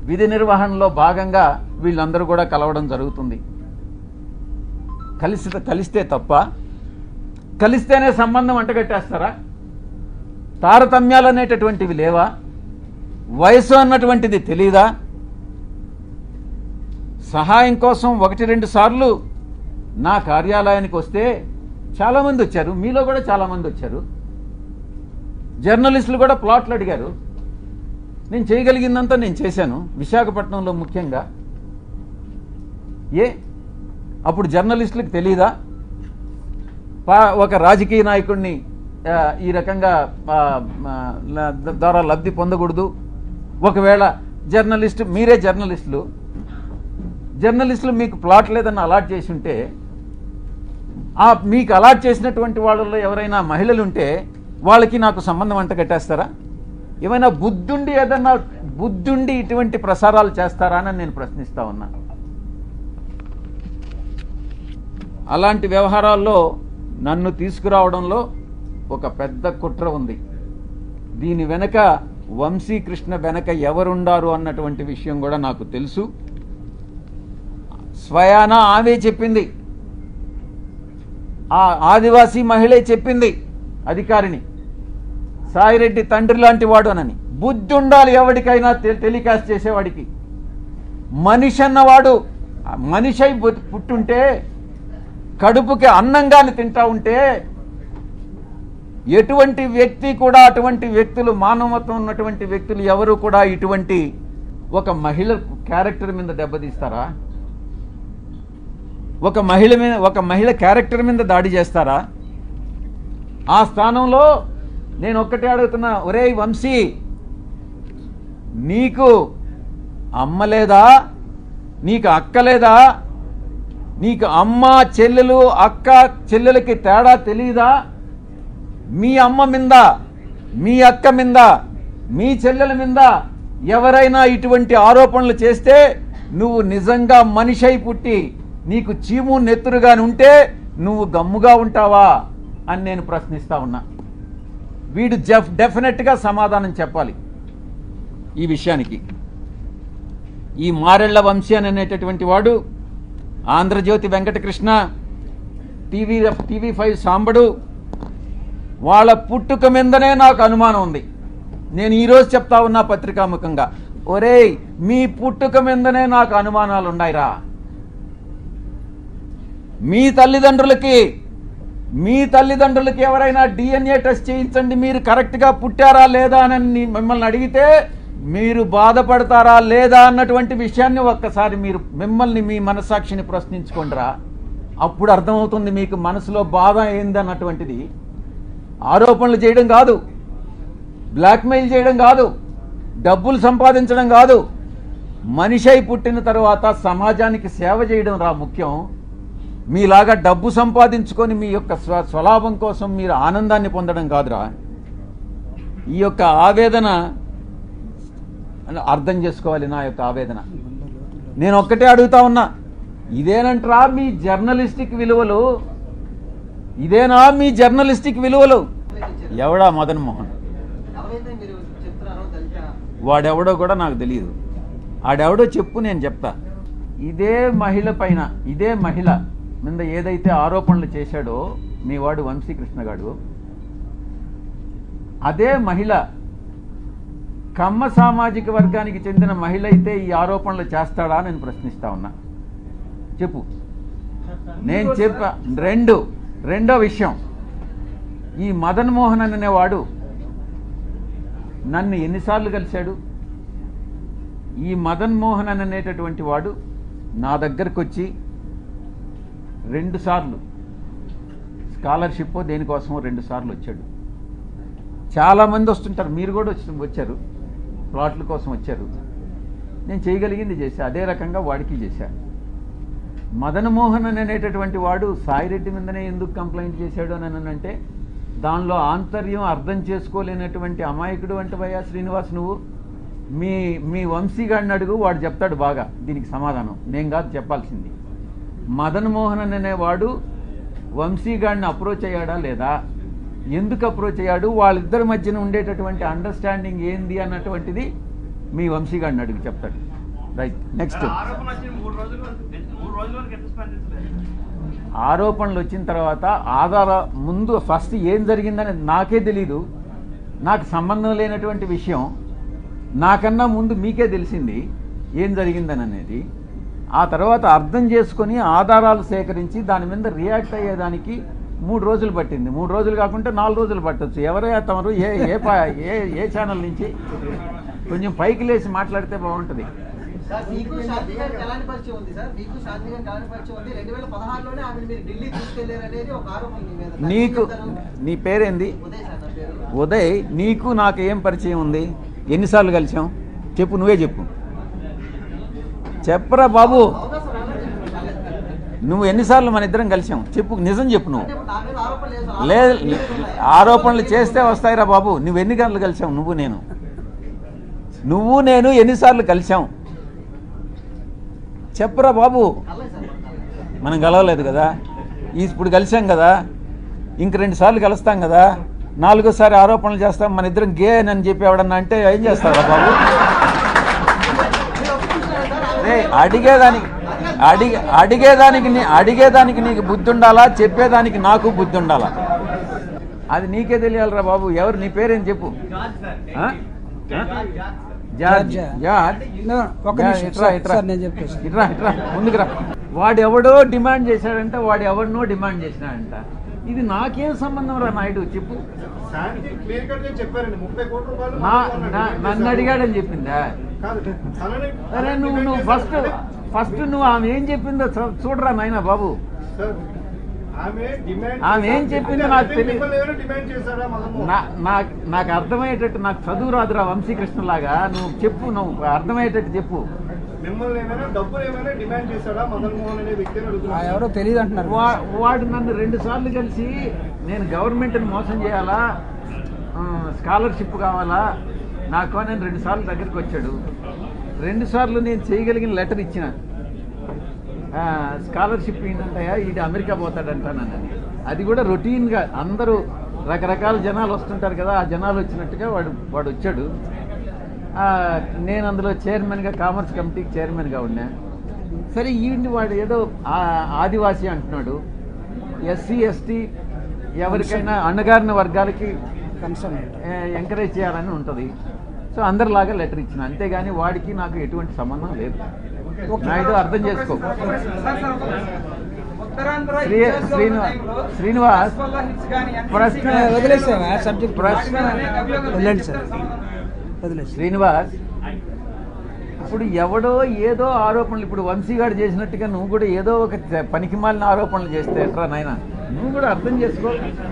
విధి నిర్వహణలో భాగంగా వీళ్ళందరూ కూడా కలవడం జరుగుతుంది. కలిస్తే తప్ప, కలిస్తేనే సంబంధం అంటగట్టేస్తారా? తారతమ్యాలు అనేటటువంటివి లేవా? వయసు అన్నటువంటిది తెలీదా? సహాయం కోసం 1-2 సార్లు నా కార్యాలయానికి వస్తే చాలామంది వచ్చారు, మీలో కూడా చాలామంది వచ్చారు. జర్నలిస్టులు కూడా ప్లాట్లు అడిగారు. నేను చేయగలిగిందంతా నేను చేశాను, విశాఖపట్నంలో ముఖ్యంగా. అప్పుడు జర్నలిస్టులకు తెలీదా? ఒక రాజకీయ నాయకుడిని ఈ రకంగా ద్వారా లబ్ధి పొందకూడదు. ఒకవేళ మీరే జర్నలిస్టులు మీకు ప్లాట్ లేదని అలాట్ చేసి ఉంటే, మీకు అలాట్ చేసినటువంటి వాళ్ళలో ఎవరైనా మహిళలు ఉంటే వాళ్ళకి నాకు సంబంధం అంట కట్టేస్తారా? ఏమైనా బుద్ధుండి ఇటువంటి ప్రసారాలు చేస్తారా అని నేను ప్రశ్నిస్తా ఉన్నా. అలాంటి వ్యవహారాల్లో నన్ను తీసుకురావడంలో ఒక పెద్ద కుట్ర ఉంది. దీని వెనక వంశీకృష్ణ వెనక ఎవరుండారు అన్నటువంటి విషయం కూడా నాకు తెలుసు. స్వయాన ఆమె చెప్పింది, ఆ ఆదివాసీ మహిళే చెప్పింది అధికారిని, సాయిరెడ్డి తండ్రి లాంటి వాడు అనని. బుద్ధి ఉండాలి ఎవరికైనా టెలికాస్ట్ చేసేవాడికి. మనిషి అన్నవాడు మనిషి అయి పుట్టుంటే, కడుపుకి అన్నంగాని తింటా ఉంటే, ఎటువంటి వ్యక్తి కూడా, అటువంటి వ్యక్తులు, మానవత్వం ఉన్నటువంటి వ్యక్తులు ఎవరు కూడా ఇటువంటి ఒక మహిళ క్యారెక్టర్ మీద దెబ్బతీస్తారా? ఒక మహిళ క్యారెక్టర్ మీద దాడి చేస్తారా? ఆ స్థానంలో నేను ఒక్కటే అడుగుతున్నా, ఒరేయ్ వంశీ, నీకు అమ్మ లేదా? నీకు అక్క లేదా? నీకు అమ్మ చెల్లెలు, అక్క చెల్లెలకి తేడా తెలీదా? మీ అమ్మ మీద, మీ అక్క మీద, మీ చెల్లెల మీద ఎవరైనా ఇటువంటి ఆరోపణలు చేస్తే నువ్వు నిజంగా మనిషి అయి పుట్టి నీకు చీము నెత్తురుగాని ఉంటే నువ్వు గమ్ముగా ఉంటావా అని నేను ప్రశ్నిస్తా ఉన్నా. వీడు డెఫినెట్గా సమాధానం చెప్పాలి ఈ విషయానికి. ఈ మారెళ్ల వంశీ అనేటటువంటి వాడు, ఆంధ్రజ్యోతి వెంకటకృష్ణ, టీవీ5 సాంబడు, వాళ్ళ పుట్టుక మీదనే నాకు అనుమానం ఉంది. నేను ఈరోజు చెప్తా ఉన్నా పత్రికాముఖంగా, ఒరేయ్ మీ పుట్టుక మీదనే నాకు అనుమానాలు ఉన్నాయిరా. మీ తల్లిదండ్రులకి ఎవరైనా డిఎన్ఏ టెస్ట్ చేయించండి, మీరు కరెక్ట్గా పుట్టారా లేదా అని మిమ్మల్ని అడిగితే మీరు బాధపడతారా లేదా అన్నటువంటి విషయాన్ని ఒక్కసారి మీరు మిమ్మల్ని, మీ మనస్సాక్షిని ప్రశ్నించుకోండిరా. అప్పుడు అర్థమవుతుంది మీకు మనసులో బాధ ఏందన్నటువంటిది. ఆరోపణలు చేయడం కాదు, బ్లాక్మెయిల్ చేయడం కాదు, డబ్బులు సంపాదించడం కాదు, మనిషి అయి పుట్టిన తర్వాత సమాజానికి సేవ చేయడం రా ముఖ్యం. మీలాగా డబ్బు సంపాదించుకొని మీ యొక్క స్వలాభం కోసం మీరు ఆనందాన్ని పొందడం కాదురా. ఈ యొక్క ఆవేదన అర్థం చేసుకోవాలి, నా యొక్క ఆవేదన. నేను ఒక్కటే అడుగుతా ఉన్నా, ఇదేనంటరా మీ జర్నలిస్టిక్ విలువలు? ఇదేనా మీ జర్నలిస్టిక్ విలువలు? ఎవడా మదన్ మోహన్? వాడెవడో కూడా నాకు తెలియదు. ఆడెవడో చెప్పు, నేను చెప్తా. ఇదే మహిళ పైన, ఇదే మహిళ మీద ఏదైతే ఆరోపణలు చేశాడో మీ వాడు వంశీకృష్ణ గారు, అదే మహిళ కమ్మ సామాజిక వర్గానికి చెందిన మహిళ అయితే ఈ ఆరోపణలు చేస్తాడా నేను ప్రశ్నిస్తా ఉన్నా. చెప్పు. నేను చెప్పా. రెండో విషయం, ఈ మదన్ మోహన్ అనేవాడు నన్ను ఎన్నిసార్లు కలిశాడు? ఈ మదన్ మోహన్ అనేటటువంటి వాడు నా దగ్గరకు వచ్చి 2 సార్లు స్కాలర్షిప్ దేనికోసమో 2 సార్లు వచ్చాడు. చాలామంది వస్తుంటారు, మీరు కూడా వచ్చారు, ప్లాట్ల కోసం వచ్చారు. నేను చేయగలిగింది చేశా, అదే రకంగా వాడికి చేశా. మదన్ మోహన్ అనేటటువంటి వాడు సాయిరెడ్డి మీదనే ఎందుకు కంప్లైంట్ చేశాడు అని అంటే, దానిలో ఆంతర్యం అర్థం చేసుకోలేనటువంటి అమాయకుడు అంటే భయ్యా శ్రీనివాస్ నువ్వు. మీ వంశీగాడిని అడుగు, వాడు చెప్తాడు బాగా దీనికి సమాధానం, నేను కాదు చెప్పాల్సింది. మదన్ మోహన్ అనేవాడు వంశీగాడిని అప్రోచ్ అయ్యాడా లేదా? ఎందుకు అప్రోచ్ అయ్యాడు? వాళ్ళిద్దరి మధ్యన ఉండేటటువంటి అండర్స్టాండింగ్ ఏంది అన్నటువంటిది మీ వంశీగాడిని అడుగు చెప్తాడు. రైట్. నెక్స్ట్ ఆరోపణలు వచ్చిన తర్వాత ముందు ఫస్ట్ ఏం జరిగిందని నాకే తెలీదు. నాకు సంబంధం లేనటువంటి విషయం నాకన్నా ముందు మీకే తెలిసింది ఏం జరిగిందని అనేది. ఆ తర్వాత అర్థం చేసుకొని ఆధారాలు సేకరించి దాని మీద రియాక్ట్ అయ్యేదానికి 3 రోజులు పట్టింది. 3 రోజులు కాకుంటే 4 రోజులు పట్టచ్చు. ఎవరైనా తమరు ఏ ఛానల్ నుంచి కొంచెం పైకి లేచి మాట్లాడితే బాగుంటుంది. నీకు నీ పేరేంది? ఉదయ్. నీకు నాకు ఏం పరిచయం ఉంది? ఎన్నిసార్లు కలిసాం చెప్పు, నువ్వే చెప్పు. చెప్పరా బాబు, నువ్వు ఎన్నిసార్లు మన ఇద్దరం కలిసాం చెప్పు, నిజం చెప్పు. నువ్వు లేదు, ఆరోపణలు చేస్తే వస్తాయిరా బాబు. నువ్వు ఎన్ని గంటలు కలిసాం? నువ్వు నేను ఎన్నిసార్లు కలిసాం చెప్పరా బాబు. మనం కలవలేదు కదా, ఇప్పుడు కలిసాం కదా, ఇంక 2 సార్లు కలుస్తాం కదా, 4వ సారి ఆరోపణలు చేస్తాం మన ఇద్దరం గే అని చెప్పి ఎవడన్నా అంటే ఏం చేస్తారా బాబు? అడిగేదానికి నీకు బుద్ధి ఉండాలా, చెప్పేదానికి నాకు బుద్ధి ఉండాలా? అది నీకే తెలియాలరా బాబు. ఎవరు నీ పేరేం చెప్పు. ముందుకురా. వాడెవడో డిమాండ్ చేశాడంట, వాడెవడనో డిమాండ్ చేసినాడంట. ఇది నాకేం సంబంధం రా నాయుడు చెప్పు. నన్ను అడిగాడని చెప్పిందా? అరే నువ్వు ఫస్ట్ నువ్వు ఆమె ఏం చెప్పిందో చూడరా నాయన బాబు. ఆమె ఏం చెప్పిందో నాకు తెలియదు. నాకు అర్థమయ్యేటట్టు, నాకు చదువు రాదురా వంశీకృష్ణలాగా. నువ్వు చెప్పు, నువ్వు అర్థమయ్యేటట్టు చెప్పు. ఎవరో తెలియదు అంటున్నారు. వాడు నన్ను 2 సార్లు కలిసి నేను గవర్నమెంట్ని మోసం చేయాలా, స్కాలర్షిప్ కావాలా నాకు అని 2 సార్లు దగ్గరికి వచ్చాడు. 2 సార్లు నేను చేయగలిగిన లెటర్ ఇచ్చిన. స్కాలర్షిప్ ఏంటంటాయా, ఇది అమెరికా పోతాడంటానని. అది కూడా రొటీన్గా అందరూ రకరకాల జనాలు వస్తుంటారు కదా, ఆ జనాలు వచ్చినట్టుగా వాడు వచ్చాడు. నేను అందులో చైర్మన్గా, కామర్స్ కమిటీకి చైర్మన్గా ఉన్నా. సరే ఈవిని వాడు ఏదో ఆదివాసీ అంటున్నాడు. ఎస్సీ ఎస్టీ ఎవరికైనా అణగారిన వర్గాలకి ఎంకరేజ్ చేయాలని ఉంటుంది. సో అందరిలాగా లెటర్ ఇచ్చిన, అంతేగాని వాడికి నాకు ఎటువంటి సంబంధం లేదు. నాయుడు అర్థం చేసుకో. శ్రీనివాస్ శ్రీనివాస్ ఇప్పుడు ఎవడో ఏదో ఆరోపణలు, ఇప్పుడు వంశీగాడు చేసినట్టుగా నువ్వు కూడా ఏదో ఒక పనికిమాలిన ఆరోపణలు చేస్తే ఎట్రా నాయన? నువ్వు కూడా అర్థం చేసుకో.